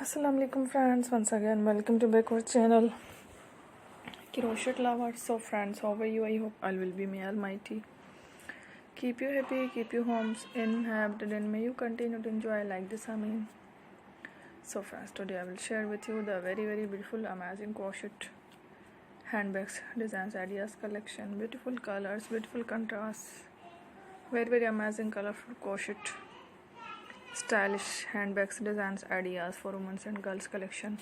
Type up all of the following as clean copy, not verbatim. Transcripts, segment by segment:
Assalamu alaikum friends, once again welcome to back our channel Crochet lovers. So friends, how are you? I hope all will be may almighty keep you happy, keep your homes inhabited, and may you continue to enjoy like this. So friends, today I will share with you the very beautiful amazing crochet handbags designs ideas collection. Beautiful colors, beautiful contrasts, very amazing colorful crochet stylish handbags designs ideas for women and girls collection.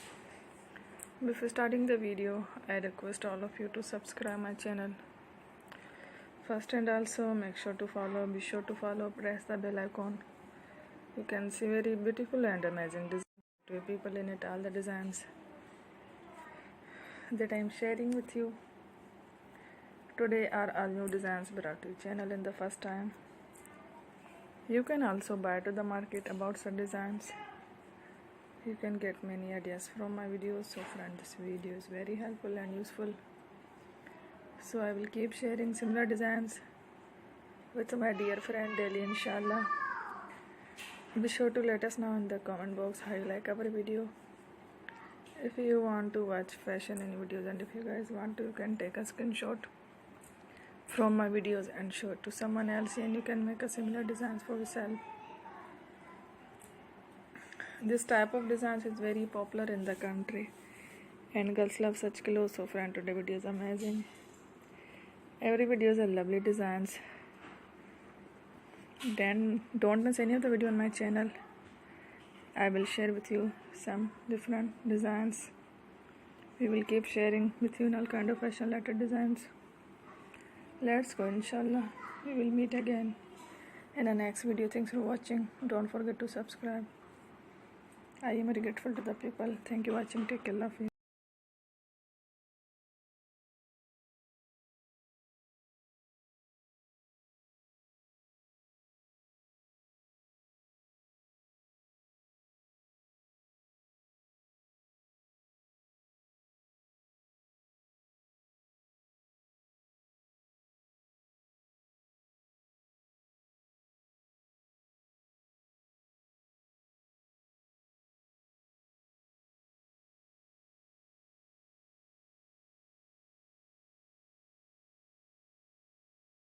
Before starting the video, I request all of you to subscribe my channel first, and also be sure to follow, press the bell icon. You can see very beautiful and amazing designs to people in it, all the designs that I am sharing with you today are all new designs brought to your channel in the first time. You can also buy to the market about such designs. You can get many ideas from my videos. So friends, this video is very helpful and useful. So I will keep sharing similar designs with my dear friend daily, inshallah. Be sure to let us know in the comment box how you like our video. If you want to watch fashion in videos, and if you guys want to, you can take a screenshot from my videos and show it to someone else, and you can make a similar designs for yourself. This type of designs is very popular in the country and girls love such clothes. So friend, today video is amazing. Every video is a lovely designs. Then don't miss any of the video on my channel. I will share with you some different designs. We will keep sharing with you in all kind of fashion related designs. Let's go, inshallah. We will meet again in the next video. Thanks for watching. Don't forget to subscribe. I am very grateful to the people. Thank you for watching. Take care. Love you.